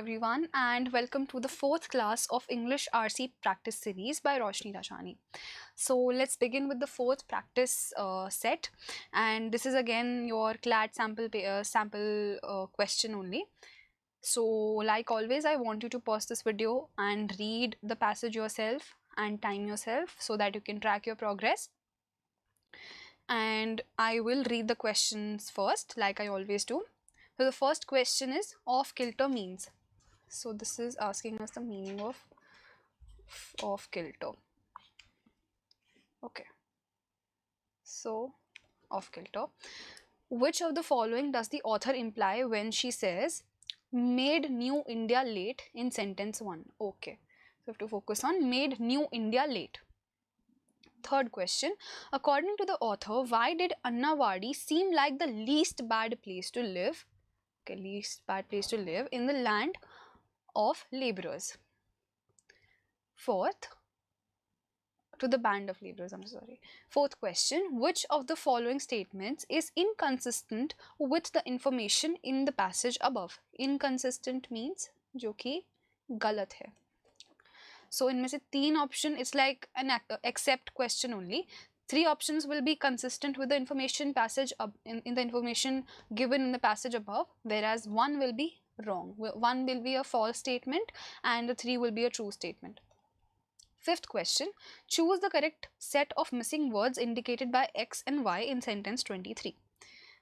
everyone, and welcome to the fourth class of English RC practice series by Roshni Rajani. So let's begin with the fourth practice set, and this is again your CLAD sample question only. So like always, I want you to pause this video and read the passage yourself and time yourself so that you can track your progress. And I will read the questions first, like I always do. So the first question is off kilter means. So this is asking us the meaning of off kilter. Okay. So off kilter. Which of the following does the author imply when she says made new India late in sentence 1? Okay. So we have to focus on made new India late. Third question, according to the author, why did Annawadi seem like the least bad place to live? Okay, least bad place to live in the land of laborers. Fourth, to the band of laborers, I'm sorry. Fourth question, which of the following statements is inconsistent with the information in the passage above? Inconsistent means जो कि गलत है. So इनमें से तीन option is like an accept question only. Three options will be consistent with the information passage in the information given in the passage above, whereas one will be wrong. One will be a false statement and the three will be a true statement. Fifth question, choose the correct set of missing words indicated by X and Y in sentence 23.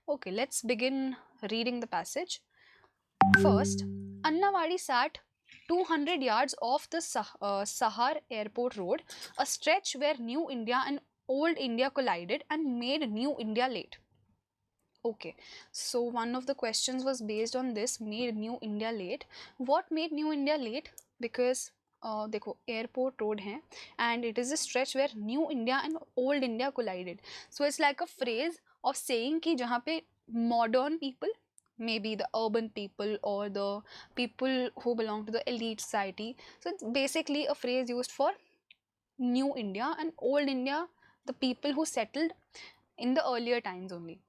Okay, let's begin reading the passage. First, Annawadi sat 200 yards off the Sahar Airport Road, a stretch where New India and Old India collided and made New India late. Okay, so one of the questions was based on this, made New India late. What made New India late? Because देखो airport road है and it is a stretch where new India and old India collided. So it's like a phrase of saying कि जहाँ पे modern people, maybe the urban people or the people who belong to the elite society. So it's basically a phrase used for New India and Old India, the people who settled in the earlier times only.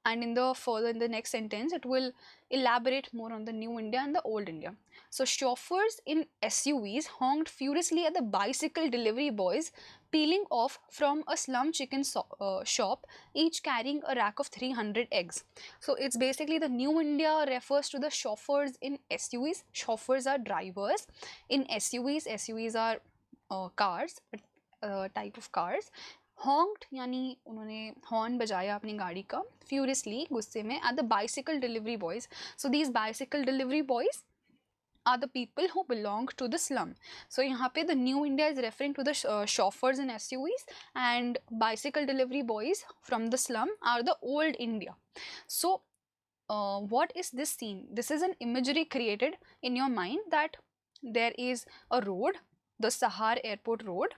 And in the next sentence, it will elaborate more on the New India and the Old India. So chauffeurs in SUVs honked furiously at the bicycle delivery boys peeling off from a slum chicken shop, each carrying a rack of 300 eggs. So it's basically the New India refers to the chauffeurs in SUVs. Chauffeurs are drivers. In SUVs are cars, type of cars. हॉन्क्ड यानी उन्होंने horn बजाया अपनी गाड़ी का furiously, गुस्से में, at the bicycle delivery boys. So these bicycle delivery boys are the people who belong to the slum. So यहाँ पे the New India is referring to the chauffeurs in SUVs, and bicycle delivery boys from the slum are the old India. So what is this scene? This is an imagery created in your mind that there is a road, the Sahar Airport Road,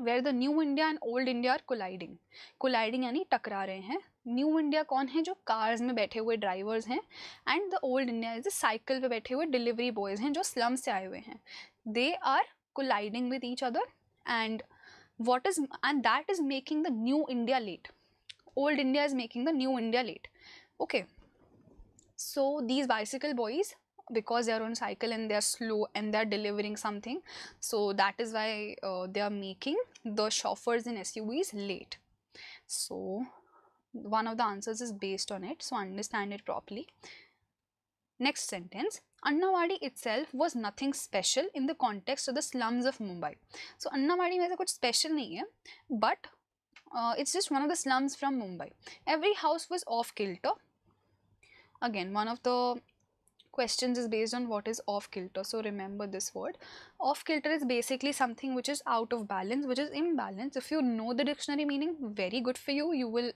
where the New India and Old India are colliding. Colliding यानी टकरा रहे हैं. New India कौन है? जो cars में बैठे हुए ड्राइवर्स हैं, and the old India is cycle पे बैठे हुए डिलीवरी बॉयज हैं जो स्लम से आए हुए हैं. They are colliding with each other, and what is, and that is making the New India late. Old India is making the New India late. Okay, so these bicycle boys, because they are on cycle and they are slow and they are delivering something, so that is why they are making the chauffeurs in SUVs late. So one of the answers is based on it, so understand it properly. Next sentence, Annawadi itself was nothing special in the context of the slums of Mumbai. So Annawadi में ऐसा कुछ special नहीं है, but it's just one of the slums from Mumbai. Every house was off kilter. Again, one of the questions is based on what is off kilter, so remember this word. Off kilter is basically something which is out of balance, which is imbalance. If you know the dictionary meaning, very good for you, you will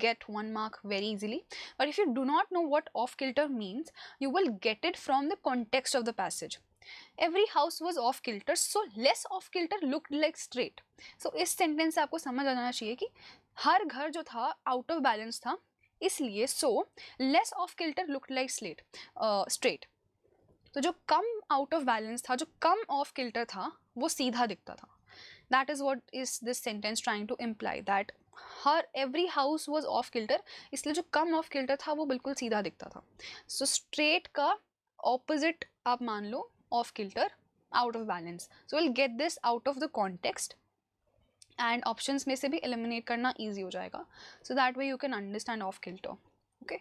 get 1 mark very easily. But if you do not know what off kilter means, you will get it from the context of the passage. Every house was off kilter, so less off kilter looked like straight. So इस sentence से आपको समझ आ जाना चाहिए कि हर घर जो था out of balance था, इसलिए so less off kilter look like straight. तो जो कम आउट ऑफ बैलेंस था, जो कम ऑफ किल्टर था, वो सीधा दिखता था. That is what is this sentence trying to imply, that हर every house was off kilter, इसलिए जो कम ऑफ किल्टर था वो बिल्कुल सीधा दिखता था. सो स्ट्रेट का opposite आप मान लो off kilter, out of balance. So we'll get this out of the context and options में से भी eliminate करना easy हो जाएगा. So that way you can understand off kilter. Okay.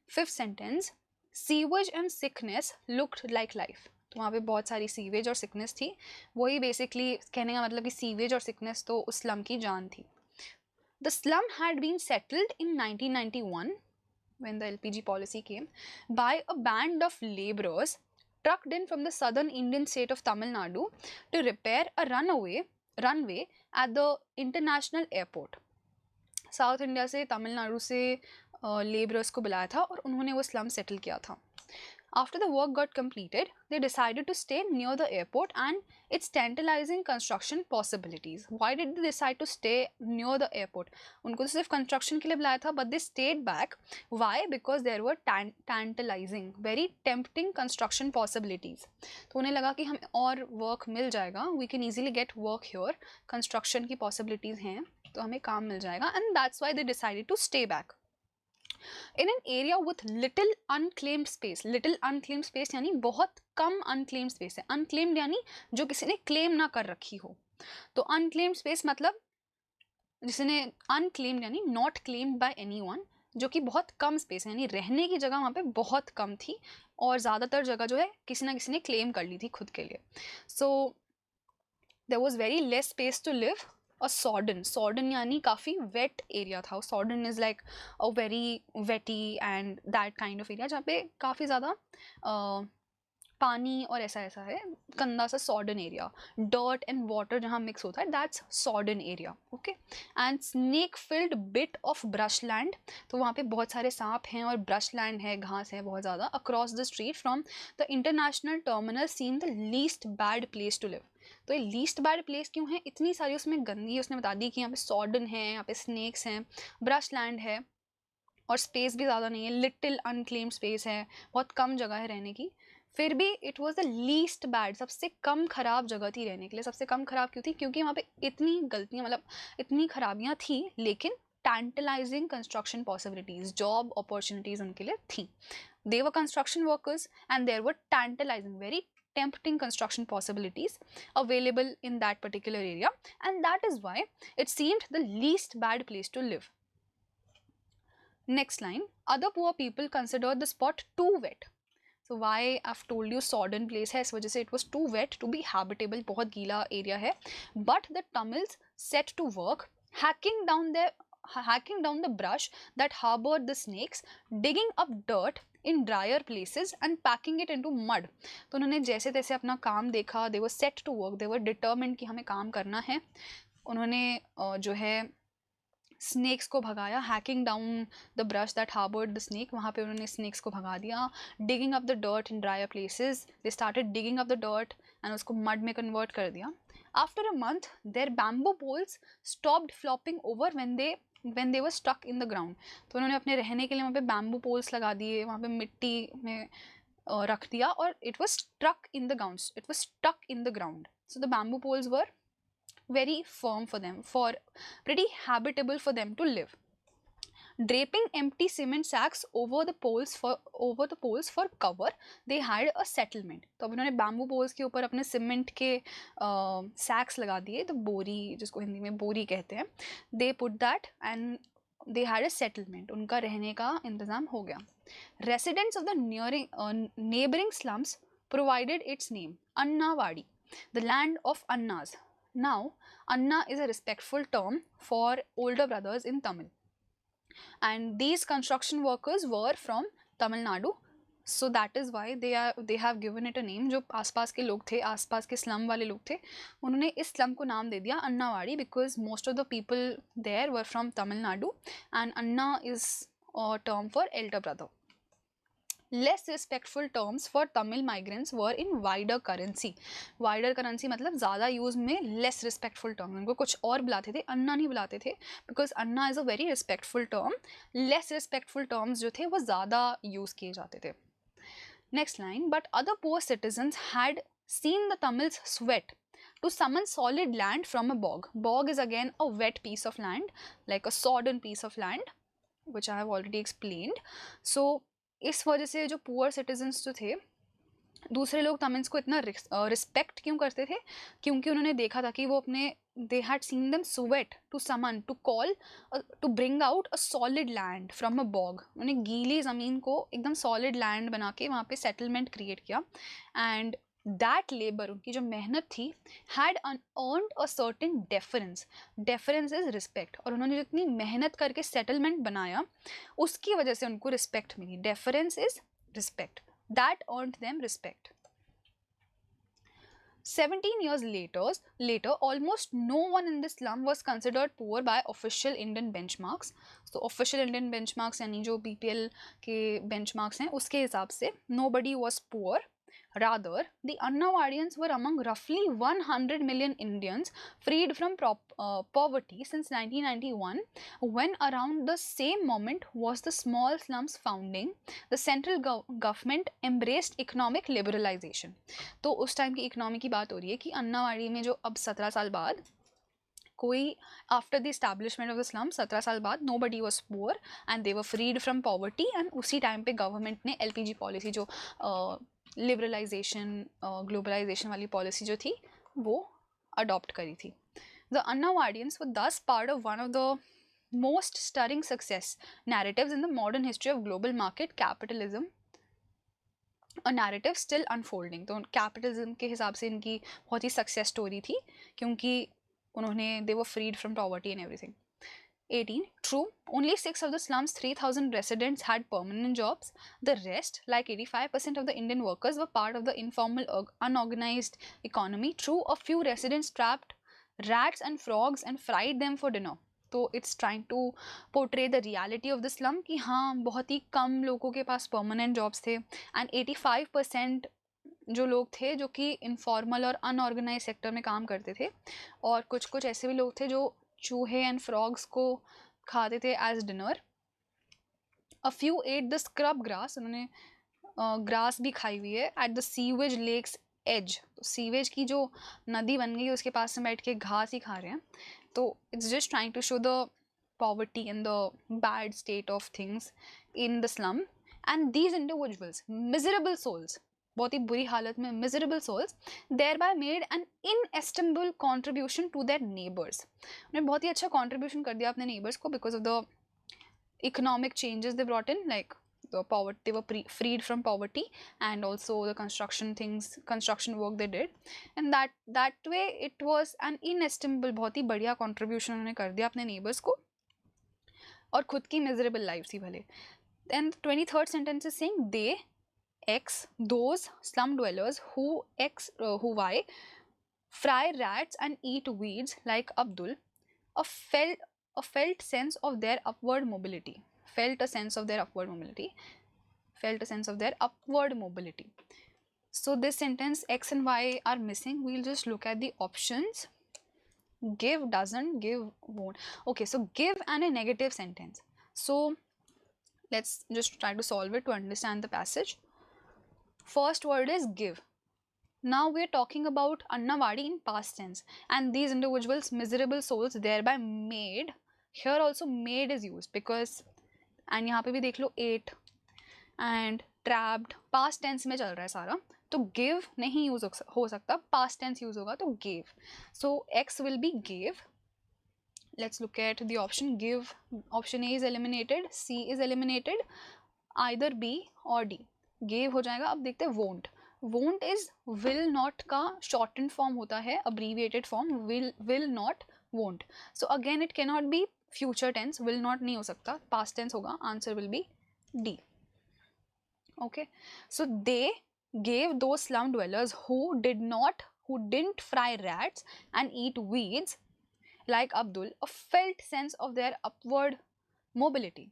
Fifth sentence, sewage and sickness looked like life. तो वहाँ पे बहुत सारी सीवेज और सिकनेस थी. वही बेसिकली कहने का मतलब कि सीवेज और सिकनेस तो उस स्लम की जान थी. The slum had been settled in 1991 when the LPG policy came by a band of laborers trucked in from the southern Indian state of Tamil Nadu to repair a runway at the international airport. South India से तमिलनाडु से labourers को बुलाया था और उन्होंने वो slum settle किया था. After the work got completed, they decided to stay near the airport and its tantalizing construction possibilities. Why did they decide to stay near the airport? उनको तो सिर्फ construction के लिए बुलाया था, but they stayed back. Why? Because there were tantalizing, very tempting construction possibilities. तो उन्हें लगा कि हमें और work मिल जाएगा. We can easily get work here. Construction की possibilities हैं, तो हमें काम मिल जाएगा. And that's why they decided to stay back. In an area with little unclaimed space. Little unclaimed space यानी बहुत कम unclaimed space है. Unclaimed यानी जो किसी ने claim ना कर रखी हो. तो unclaimed space मतलब जिसने unclaimed यानी not claimed by anyone, जो कि बहुत कम स्पेस है, यानी रहने की जगह वहाँ पे बहुत कम थी और ज़्यादातर जगह जो है किसी ना किसी ने क्लेम कर ली थी खुद के लिए. So there was very less space to live. और सॉर्डन यानी काफ़ी वेट एरिया था. Sodden is like a very wetty and that kind of area जहाँ पे काफ़ी ज़्यादा पानी और ऐसा ऐसा है, गंदा सा sodden area. Dirt and water जहाँ मिक्स होता है, that's sodden area. Okay. And snake filled bit of brush land. तो वहाँ पे बहुत सारे सांप हैं और ब्रश लैंड है, घास है बहुत ज़्यादा. Across the street from the international terminal seen the least bad place to live. तो ये लीस्ट बैड प्लेस क्यों है? इतनी सारी उसमें गंदगी उसने बता दी कि यहाँ पे सॉर्डन है, यहाँ पे स्नेक्स हैं, ब्रश लैंड है और स्पेस भी ज़्यादा नहीं है. लिटिल अनक्लेम्ड स्पेस है, बहुत कम जगह है रहने की. फिर भी it was the least bad, सबसे कम खराब जगह थी रहने के लिए. सबसे कम खराब क्यों थी? क्योंकि वहाँ पे इतनी गलतियाँ, मतलब इतनी खराबियाँ थी, लेकिन tantalizing construction possibilities, job opportunities उनके लिए थी. They were construction workers and there were tantalizing, very tempting construction possibilities available in that particular area, and that is why it seemed the least bad place to live. Next line, other poor people considered the spot too wet. So why I've told you sodden place है, इस वजह से it was too wet to be habitable, बहुत गीला area है. But the Tamils set to work hacking down the brush that harbored the snakes, digging up dirt in drier places and packing it into mud. तो उन्होंने जैसे तैसे अपना काम देखा. They were set to work, they were determined कि हमें काम करना है. उन्होंने जो है स्नेक्स को भगाया. Hacking down the brush that harboured the snake, वहाँ पे उन्होंने स्नेक्स को भगा दिया. Digging up the dirt in drier places, they started digging up the dirt and उसको मड में कन्वर्ट कर दिया. After a month their bamboo poles stopped flopping over when they were stuck in the ground. तो उन्होंने अपने रहने के लिए वहाँ पे बैम्बू पोल्स लगा दिए, वहाँ पे मिट्टी में रख दिया और it was stuck in the ground. So the bamboo poles were very firm for them, pretty habitable for them to live. Draping empty cement sacks over the poles for cover, they had a settlement. तो अब उन्होंने bamboo poles के ऊपर अपने cement के सैक्स लगा दिए, तो बोरी, जिसको हिंदी में बोरी कहते हैं. They put that and they had a settlement. उनका रहने का इंतज़ाम हो गया. Residents of the neighboring slums provided its name, Annawadi, the land of Annas. Now, Anna is a respectful term for older brothers in Tamil. And these construction workers were from Tamil Nadu. So that is why they have given it a name. जो आसपास के लोग थे, आसपास के slum वाले लोग थे, उन्होंने इस स्लम को नाम दे दिया अन्नावाड़ी, because most of the people there were from Tamil Nadu and Anna is a term for elder brother. Less respectful terms for Tamil migrants were in wider currency. Wider currency मतलब ज़्यादा use में less respectful term. उनको कुछ और बुलाते थे, अन्ना नहीं बुलाते थे, because Anna is a very respectful term. Less respectful terms जो थे वो ज़्यादा यूज़ किए जाते थे. Next line, but other poor citizens had seen the Tamils sweat to summon solid land from a bog. Bog is again a wet piece of land, like a sodden piece of land, which I have already explained. So इस वजह से जो poor citizens जो थे दूसरे लोग Tamils को इतना रिस्पेक्ट क्यों करते थे? क्योंकि उन्होंने देखा था कि वो अपने they had seen them sweat to summon to call to bring out a solid land from a bog. उन्होंने गीली ज़मीन को एकदम सॉलिड लैंड बना के वहाँ पे सेटलमेंट क्रिएट किया, एंड दैट लेबर, उनकी जो मेहनत थी, had earned a certain deference. Deference is respect, और उन्होंने जितनी मेहनत करके सेटलमेंट बनाया उसकी वजह से उनको रिस्पेक्ट मिली। Deference is respect, that earned them respect. 17 years later, almost no one in the slum was considered poor by official Indian benchmarks. So official Indian benchmarks यानी जो BPL के benchmarks हैं उसके हिसाब से nobody was poor. Rather, the Annavadians were among roughly 100 million Indians freed from poverty since 1991, when around the same moment was the small slums founding. The central government embraced economic liberalization. तो उस time की economy की बात हो रही है कि अन्नावाड़ी में जो अब 17 साल बाद कोई, after the establishment of the slum 17 साल बाद nobody was poor and they were freed from poverty, and उसी टाइम पे गवर्नमेंट ने LPG पॉलिसी, जो लिबरलाइजेशन ग्लोबलाइजेशन वाली पॉलिसी जो थी, वो अडॉप्ट करी थी. द अन्नावाडियंस वर दस part of one of the most stirring success narratives in the modern history of global market capitalism, a narrative still unfolding. तो कैपिटलिज्म के हिसाब से इनकी बहुत ही सक्सेस स्टोरी थी, क्योंकि उन्होंने they were freed from poverty and everything. 18. True, only 6 of the slum's 3,000 residents had permanent jobs. The rest, like 85% of the Indian workers, were part of the informal, unorganized economy. True, a few residents trapped rats and frogs and fried them for dinner. तो it's trying to portray the reality of the slum कि हाँ, बहुत ही कम लोगों के पास permanent jobs थे, एंड 85% जो लोग थे जो कि इनफॉर्मल और अनऑर्गेनाइज सेक्टर में काम करते थे, और कुछ कुछ ऐसे भी लोग थे जो चूहे एंड फ्रॉग्स को खाते थे as dinner. A few at the scrub grass, उन्होंने ग्रास भी खाई हुई है. At the sewage lakes as, sewage की जो नदी बन गई उसके पास में बैठ के घास ही खा रहे हैं. तो it's just trying to show the poverty and the bad state of things in the slum. And these individuals, miserable souls, बहुत ही बुरी हालत में miserable souls, thereby made an inestimable contribution to their neighbours. उन्होंने बहुत ही अच्छा contribution कर दिया अपने नेबर्स को because of the economic changes they brought in, like the poverty, they were freed from poverty, and also the construction work they did, and that way it was an inestimable, बहुत ही बढ़िया contribution उन्होंने कर दिया अपने neighbors को, और खुद की miserable life थी भले. And the 23rd sentence is saying they X those slum dwellers who why fry rats and eat weeds like Abdul, a felt sense of their upward mobility. Felt a sense of their upward mobility. So this sentence, X and Y are missing. We'll just look at the options. Give, doesn't, give, won't. Okay, so give and a negative sentence. So let's just try to solve it to understand the passage. First word is give. Now we are talking about Annavadi in past tense, and these individuals, miserable souls, thereby made. Here also made is used because, and यहाँ पे भी देख लो ate and trapped, past tense में चल रहा है सारा, तो give नहीं use हो सकता, past tense use होगा तो gave. So X will be gave. Let's look at the option. Give, option A is eliminated, C is eliminated, either B or D. Gave हो जाएगा. अब देखते हैं won't. Won't is will not का shortened form होता है, abbreviated form, will not, won't. So again it cannot be future tense, will not नहीं हो सकता, past tense होगा. Answer will be D. Okay, so they gave those slum dwellers who didn't fry rats and eat weeds like Abdul a felt sense of their upward mobility.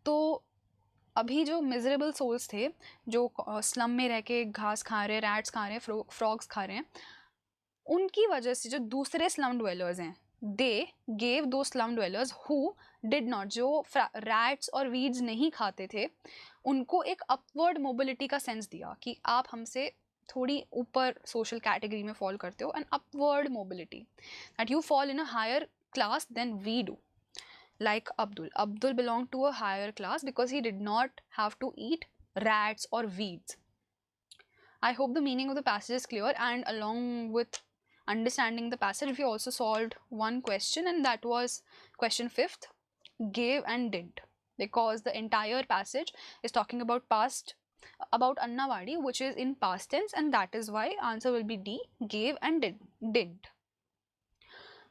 तो अभी जो miserable souls थे जो slum में रह के घास खा रहे, रैट्स खा रहे हैं, फ्रॉग्स खा रहे हैं, उनकी वजह से जो दूसरे स्लम ड्वेलर्स हैं, दे गेव दो slum dwellers who did not, जो रैट्स और वीड्स नहीं खाते थे, उनको एक अपवर्ड मोबिलिटी का सेंस दिया कि आप हमसे थोड़ी ऊपर सोशल कैटेगरी में फॉल करते हो, an upward mobility, that you fall in a higher class than we do. Like Abdul belonged to a higher class because he did not have to eat rats or weeds. I hope the meaning of the passage is clear, and along with understanding the passage, we also solved one question, and that was question 5th, gave and didn't, because the entire passage is talking about past, about Annavadi, which is in past tense, and that is why answer will be D, gave and didn't.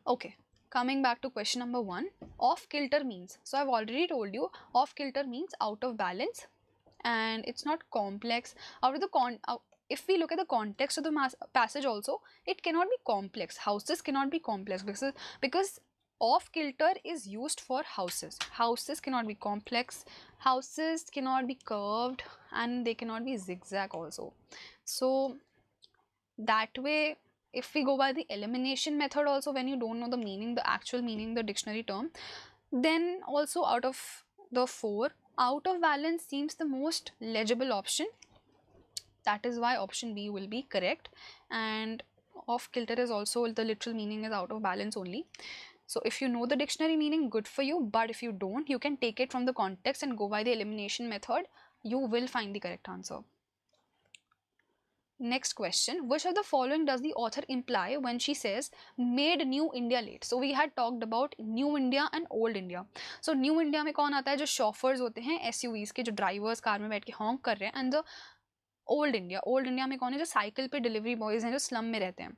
Okay, coming back to question number 1, off kilter means, so I've already told you off kilter means out of balance, and it's not complex. Out of the if we look at the context of the passage also, it cannot be complex. Houses cannot be complex because off kilter is used for houses. Houses cannot be complex, houses cannot be curved, and they cannot be zigzag also. So that way, if we go by the elimination method also, when you don't know the meaning, the actual meaning, the dictionary term, then also out of the 4, out of balance seems the most legible option. That is why option B will be correct. And off kilter is also, the literal meaning is out of balance only. So if you know the dictionary meaning, good for you, but if you don't, you can take it from the context and go by the elimination method. You will find the correct answer. Next question, which of the following does the author imply when she says made new India late? So we had talked about new India and old India. So new India में कौन आता है? जो chauffeurs होते हैं SUVs के, जो drivers car में बैठ के honk कर रहे हैं, and the ओल्ड इंडिया में कौन है? जो साइकिल पे डिलीवरी बॉयज हैं, जो स्लम में रहते हैं,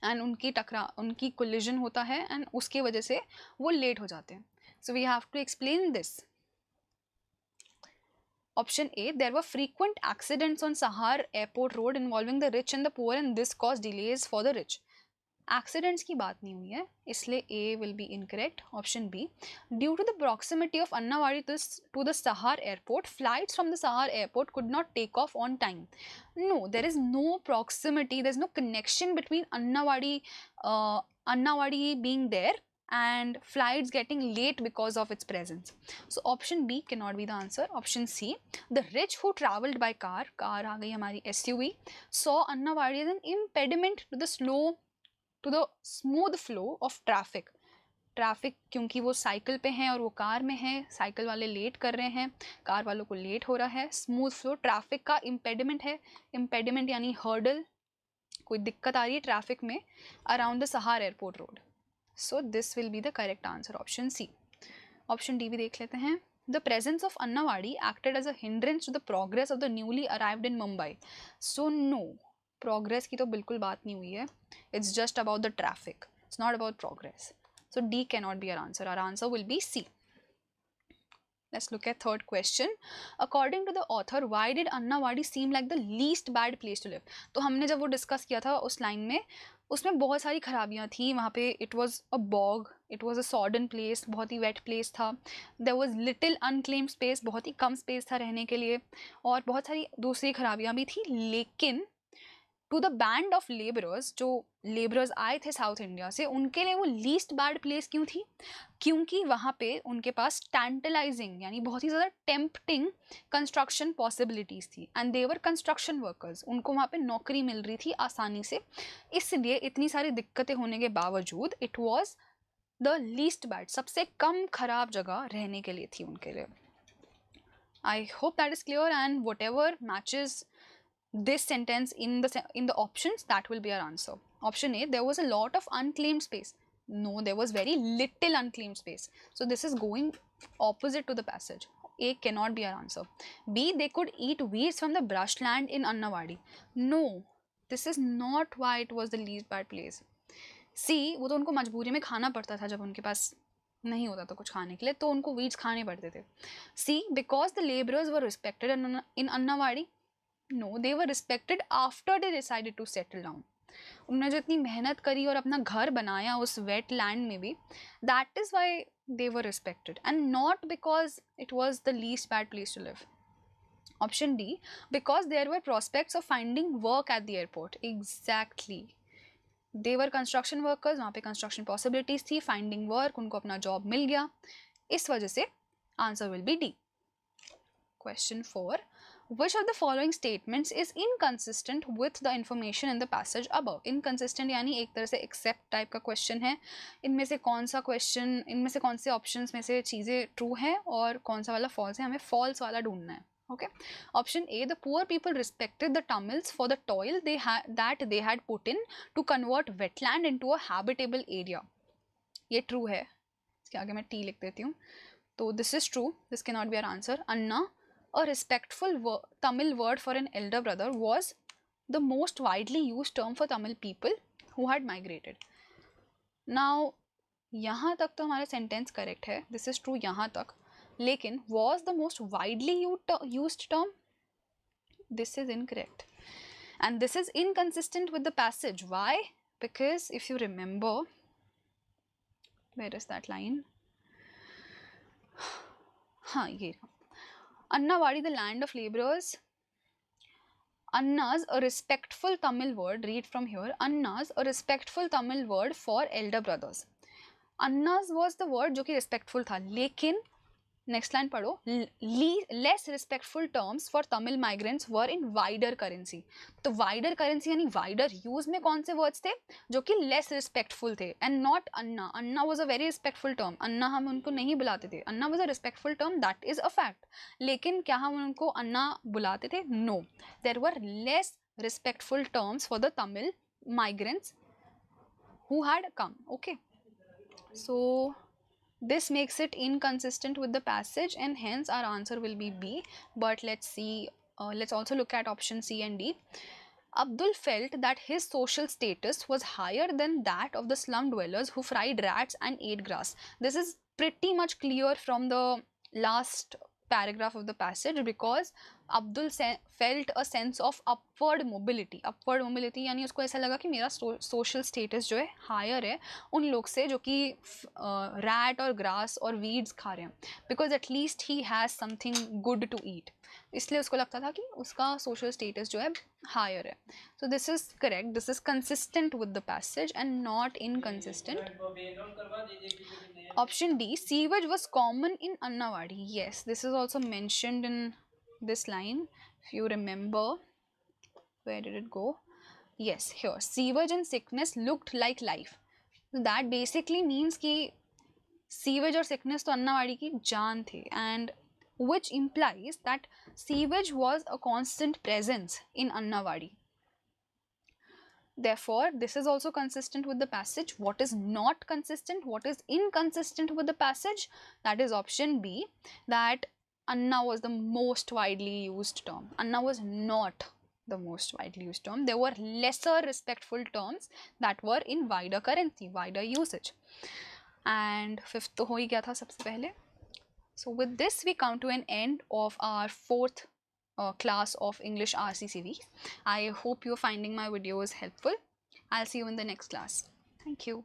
एंड उनकी कोलिजन होता है, एंड उसकी वजह से वो लेट हो जाते हैं. So we have to explain this. Option A, there were frequent accidents on Sahar Airport Road involving the rich and the poor, and this caused delays for the rich. Accidents की बात नहीं हुई है, इसलिए A will be incorrect. Option B, due to the proximity of Annawadi to the Sahar airport, flights from the Sahar airport could not take off on time. No, there is no proximity, there is no connection between Annawadi being there and flights getting late because of its presence. So option B cannot be the answer. Option C, the rich who traveled by car आ गई हमारी SUV, saw Annawadi as an impediment to the smooth flow of traffic. Traffic क्योंकि वो cycle पे हैं और वो car में है, साइकिल वाले लेट कर रहे हैं, कार वालों को लेट हो रहा है. स्मूथ फ्लो ट्रैफिक का इम्पेडिमेंट है. इम्पेडिमेंट यानी हर्डल, कोई दिक्कत आ रही है ट्रैफिक में around the Sahar airport road. So this will be the correct answer, option C. Option D भी देख लेते हैं. The presence of Annawadi acted as a hindrance to the progress of the newly arrived in Mumbai. So no, progress की तो बिल्कुल बात नहीं हुई है. It's just about the traffic. It's not about progress. So D cannot be our answer. Our answer will be C. Let's look at third question. According to the author, why did Annawadi seem like the least bad place to live? तो हमने जब वो discuss किया था उस line में, उसमें बहुत सारी खराबियाँ थी वहाँ पे. It was a bog, it was a sodden place, बहुत ही वेट प्लेस था. There was little unclaimed space, बहुत ही कम स्पेस था रहने के लिए, और बहुत सारी दूसरी खराबियाँ भी थी. लेकिन to the band of labourers, जो लेबरर्स आए थे साउथ इंडिया से, उनके लिए वो लीस्ट बैड प्लेस क्यों थी? क्योंकि वहाँ पे उनके पास टैंटलाइजिंग यानी बहुत ही ज़्यादा टेम्पटिंग कंस्ट्रक्शन पॉसिबिलिटीज़ थी, एंड देवर कंस्ट्रक्शन वर्कर्स, उनको वहाँ पे नौकरी मिल रही थी आसानी से. इसलिए इतनी सारी दिक्कतें होने के बावजूद it was the least bad, सबसे कम खराब जगह रहने के लिए थी उनके लिए. I hope that is clear, and what ever matches this sentence in the options, that will be our answer. Option A, there was a lot of unclaimed space. No, there was very little unclaimed space. So this is going opposite to the passage. A cannot be our answer. B, they could eat weeds from the brushland in Annawadi. No, this is not why it was the least bad place. C, वो तो उनको मजबूरी में खाना पड़ता था, जब उनके पास नहीं होता तो कुछ खाने के लिए, तो उनको weeds खाने पड़ते थे. C, because the laborers were respected in Annawadi. No, they were respected after they decided to settle down. उन्होंने जो इतनी मेहनत करी और अपना घर बनाया उस वेट लैंड में भी, that is why they were respected, and not because it was the least bad place to live. Option D, because there were prospects of finding work at the airport. Exactly. They were construction workers, वहाँ पे construction possibilities थी, finding work, उनको अपना job मिल गया, इस वजह से answer will be D. Question 4. Which of the following statements is inconsistent with the information in the passage above? Inconsistent यानी एक तरह से except type का question है. इनमें से कौन सा question, इनमें से कौन से options में से चीज़ें true हैं और कौन सा वाला false है, हमें false वाला ढूंढना है. Okay. Option A, the poor people respected the Tamils for the toil that they had put in to convert wetland into a habitable area. ये true है. इसके आगे मैं T लिख देती हूँ. तो this is true. This cannot be our answer. Anna, a respectful Tamil word for an elder brother, was the most widely used term for Tamil people who had migrated. Now, यहाँ तक तो हमारा sentence correct है. This is true यहाँ तक. लेकिन was the most widely used term? This is incorrect. And this is inconsistent with the passage. Why? Because if you remember, where is that line? Ye. Annavadi, the land of laborers. Anna's, a respectful Tamil word, read from here. Anna's, a respectful Tamil word for elder brothers. Anna's was the word जो कि respectful था, लेकिन next line पढ़ो, less respectful terms for Tamil migrants were in wider currency. तो wider currency यानी wider use में कौन से words थे जो कि less respectful थे, and not Anna. Anna was a very respectful term. Anna हम उनको नहीं बुलाते थे. Anna was a respectful term, that is a fact. लेकिन क्या हम उनको Anna बुलाते थे? No. There were less respectful terms for the Tamil migrants who had come. Okay. So this makes it inconsistent with the passage, and hence our answer will be B. But let's see, let's also look at option C and D. Abdul felt that his social status was higher than that of the slum dwellers who fried rats and ate grass. This is pretty much clear from the last paragraph of the passage, because Abdul felt a sense of upward mobility. Upward mobility यानी उसको ऐसा लगा कि मेरा social status जो है higher है उन लोग से जो कि rat और grass और weeds खा रहे हैं, because at least he has something good to eat. इसलिए उसको लगता था कि उसका social status जो है higher है. So this is correct. This is consistent with the passage and not inconsistent. Option D, sewage was common in Annavadi. Yes, this is also mentioned in this line. If you remember, where did it go? Yes, here. Sewage and sickness looked like life. So that basically means कि sewage और sickness तो अन्नावाड़ी की जान थे, and which implies that sewage was a constant presence in Annavadi. Therefore, this is also consistent with the passage. What is not consistent, what is inconsistent with the passage? That is option B, that Anna was the most widely used term. Anna was not the most widely used term. There were lesser respectful terms that were in wider currency, wider usage. And fifth तो हो ही गया था सबसे पहले. So with this we come to an end of our fourth class of English RCCV. I hope you're finding my videos helpful. I'll see you in the next class. Thank you.